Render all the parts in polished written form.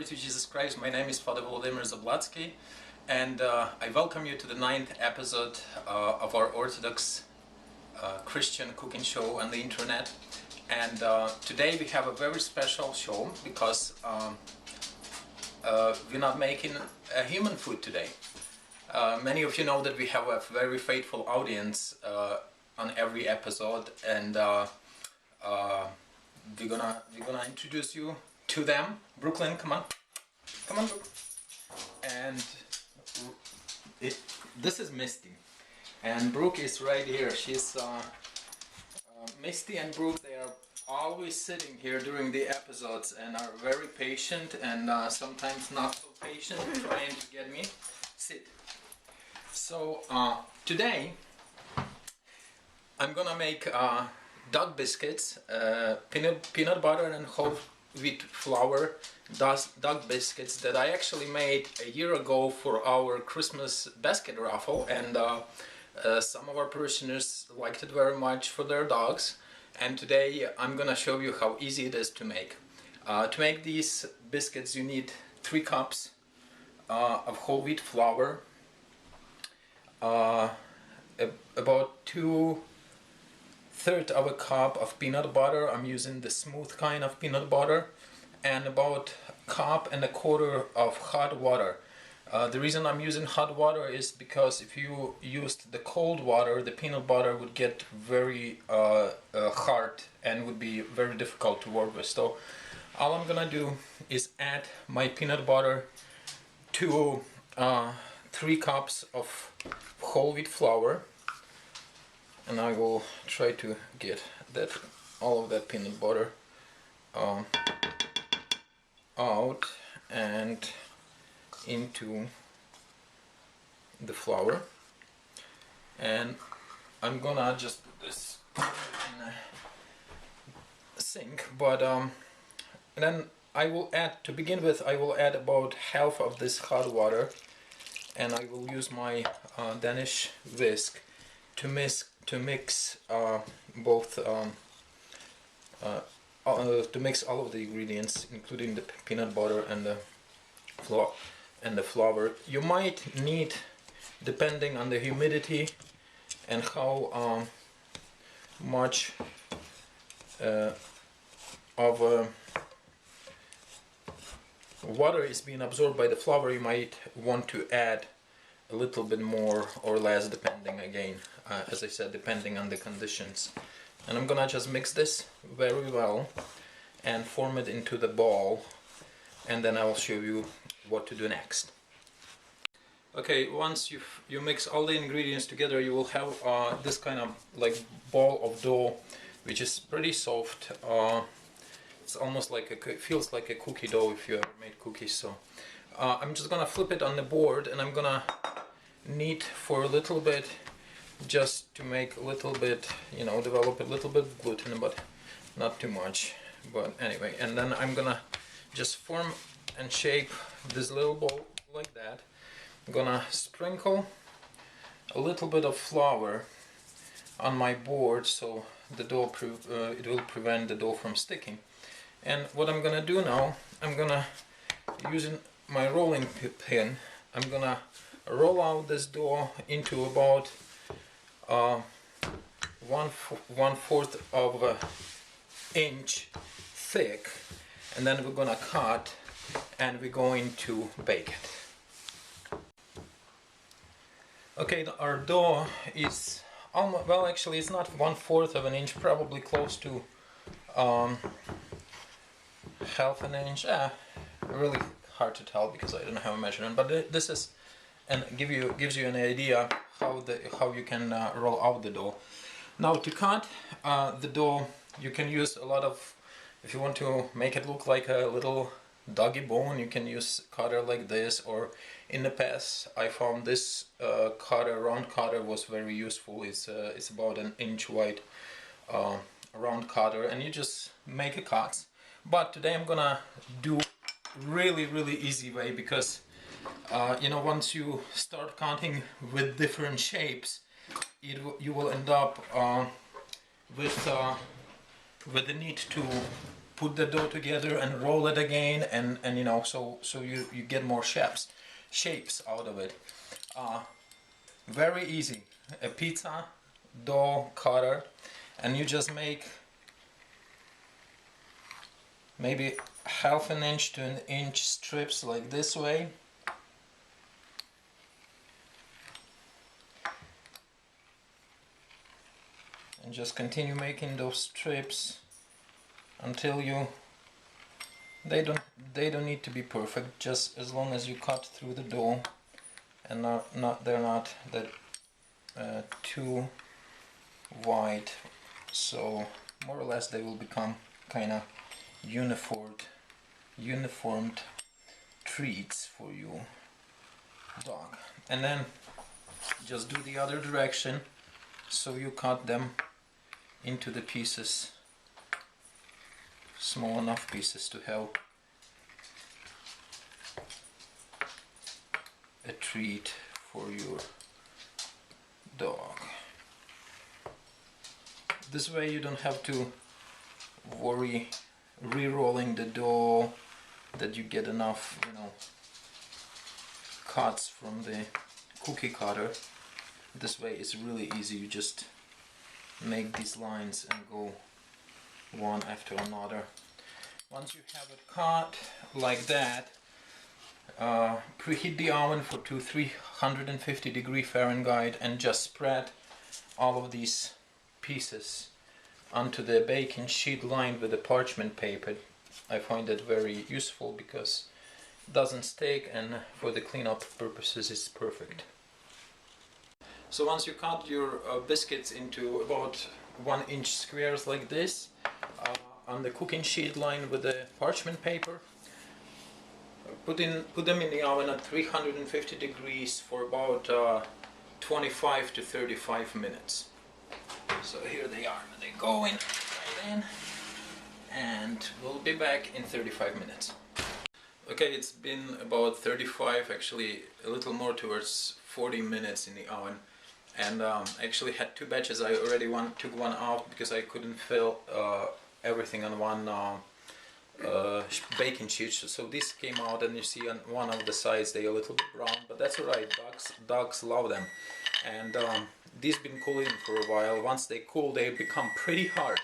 to Jesus Christ. My name is Father Volodymyr Zablatsky, and I welcome you to the 9th episode of our Orthodox Christian cooking show on the internet. And today we have a very special show because we're not making human food today. Many of you know that we have a very faithful audience on every episode, and we're gonna introduce you to them. Brooklyn, come on, Brooklyn. And this is Misty, and Brooke is right here. She's Misty and Brooke. They are always sitting here during the episodes and are very patient and sometimes not so patient, trying to get me sit. So today I'm gonna make duck biscuits, peanut butter and whole wheat flour duck biscuits that I actually made a year ago for our Christmas basket raffle, and some of our parishioners liked it very much for their dogs. And today I'm gonna show you how easy it is to make. To make these biscuits you need 3 cups of whole wheat flour, about 2/3 of a cup of peanut butter. I'm using the smooth kind of peanut butter, and about 1.25 cups of hot water. The reason I'm using hot water is because if you used the cold water, the peanut butter would get very hard and would be very difficult to work with. So all I'm gonna do is add my peanut butter to 3 cups of whole wheat flour, and I will try to get all of that peanut butter out and into the flour. And I'm gonna just put this in a sink, but and then I will add, to begin with, I will add about half of this hot water, and I will use my Danish whisk to mix both to mix all of the ingredients, including the peanut butter and the flour. You might need, depending on the humidity and how much of water is being absorbed by the flour, you might want to add a little bit more or less, depending, again, as I said, depending on the conditions. And I'm gonna just mix this very well and form it into the ball, and then I'll show you what to do next. Okay, once you mix all the ingredients together, you will have this kind of like ball of dough, which is pretty soft. It's almost like it feels like a cookie dough if you ever made cookies. So I'm just gonna flip it on the board, and I'm gonna knead for a little bit, just to make a little bit, develop a little bit of gluten, but not too much. But anyway, and then I'm gonna just form and shape this little ball like that. I'm gonna sprinkle a little bit of flour on my board, so the dough it will prevent the dough from sticking. And what I'm gonna do now, I'm gonna, using my rolling pin, I'm gonna roll out this dough into about 1/4 of an inch thick, and then we're gonna cut and we're going to bake it. Okay, our dough is almost, well, actually it's not 1/4 of an inch, probably close to 1/2 inch. Really hard to tell because I don't have a measurement, but this is, and gives you an idea how you can roll out the dough. Now, to cut the dough, you can use a lot of, if you want to make it look like a little doggy bone, you can use cutter like this, or in the past I found this round cutter was very useful. It's about 1 inch wide round cutter, and you just make a cut. But today I'm gonna do really easy way, because once you start cutting with different shapes, you will end up with the need to put the dough together and roll it again, and you know, so you get more shapes out of it. Very easy. A pizza dough cutter, and you just make maybe 1/2 inch to 1 inch strips like this way. And just continue making those strips until they don't need to be perfect, just as long as you cut through the dough and they're not that too wide, so more or less they will become kind of uniformed treats for your dog. And then just do the other direction, so you cut them into the pieces, small enough pieces to have a treat for your dog. This way you don't have to worry re-rolling the dough, that you get enough, you know, cuts from the cookie cutter. This way it's really easy. You just make these lines and go one after another. Once you have it cut like that, preheat the oven for 350 degrees Fahrenheit and just spread all of these pieces onto the baking sheet lined with the parchment paper. I find that very useful because it doesn't stick, and for the cleanup purposes it's perfect. So once you cut your biscuits into about 1 inch squares like this, on the cooking sheet lined with the parchment paper, put them in the oven at 350 degrees for about 25 to 35 minutes. So here they are, they go in right in, and we'll be back in 35 minutes. Okay, it's been about 35, actually a little more towards 40 minutes in the oven. And actually had 2 batches. I already took one out because I couldn't fill everything on one baking sheet. So this came out, and you see on one of the sides they are a little bit brown, but that's alright. Dogs love them. And these been cooling for a while. Once they cool, they become pretty hard,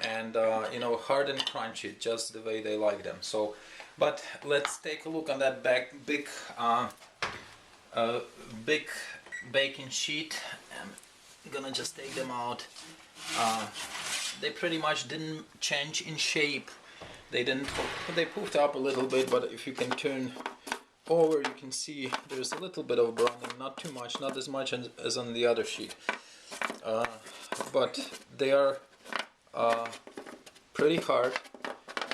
and you know, hard and crunchy, just the way they like them. So, but let's take a look on that big baking sheet. I'm gonna just take them out. They pretty much didn't change in shape. They poofed up a little bit, but if you can turn over, you can see there's a little bit of browning, not too much, not as much as on the other sheet. But they are pretty hard,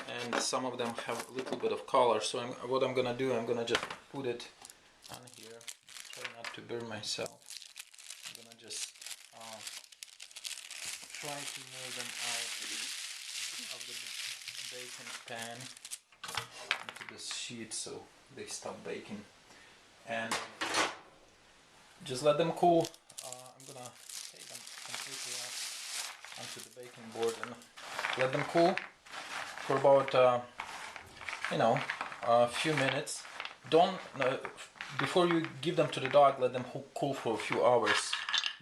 and some of them have a little bit of color. So what I'm gonna do, I'm gonna just put it on here. Try not to burn myself. I'm gonna just try to move them out of the baking pan into this sheet so they stop baking, and just let them cool. I'm gonna take them completely off onto the baking board and let them cool for about you know, a few minutes. Don't before you give them to the dog, let them cool for a few hours.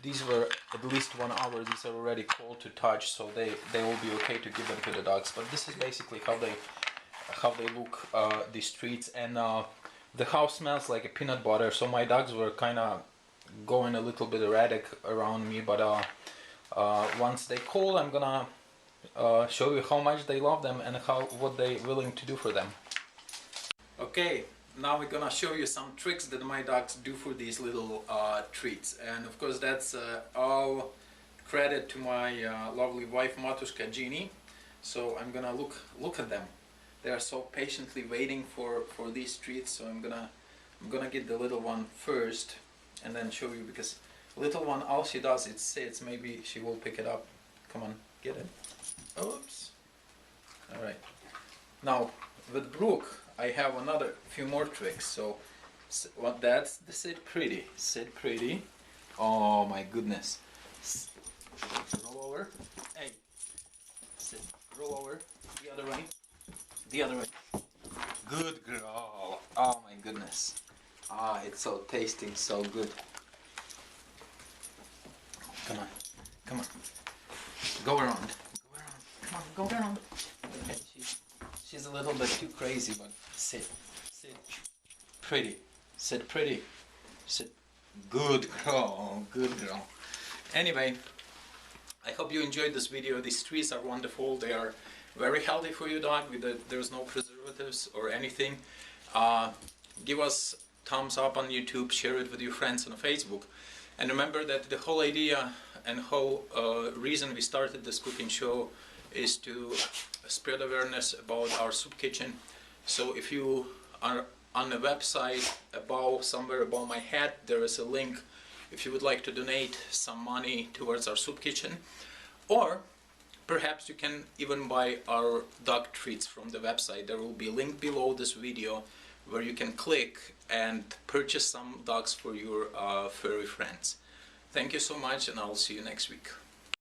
These were at least 1 hour. These are already cold to touch, so they will be okay to give them to the dogs. But this is basically how they look, these treats. And the house smells like a peanut butter, so my dogs were kind of going a little bit erratic around me. But once they cool, I'm gonna show you how much they love them and what they willing to do for them. Okay. Now we're gonna show you some tricks that my dogs do for these little treats, and of course that's all credit to my lovely wife Matushka Jeannie. So I'm gonna look at them. They are so patiently waiting for these treats. So I'm gonna get the little one first and then show you, because little one, all she does is sits. Maybe she will pick it up. Come on, get it. Oops. All right. Now with Brooke, I have another few more tricks. So what, that's the sit pretty. Sit pretty. Oh my goodness. Roll over. Hey. Sit. Roll over. The other way. The other way. Good girl. Oh my goodness. Ah, it's so tasting, so good. Come on. Come on. Go around. Go around. Come on, go around. Okay, she's a little bit too crazy, but sit. Sit. Pretty. Sit pretty. Sit. Good girl. Good girl. Anyway, I hope you enjoyed this video. These trees are wonderful. They are very healthy for your dog. There's no preservatives or anything. Give us thumbs up on YouTube. Share it with your friends on Facebook. And remember that the whole idea and whole reason we started this cooking show is to spread awareness about our soup kitchen. So if you are on the website somewhere above my head, there is a link if you would like to donate some money towards our soup kitchen, or perhaps you can even buy our dog treats from the website. There will be a link below this video where you can click and purchase some dogs for your furry friends. Thank you so much, and I'll see you next week.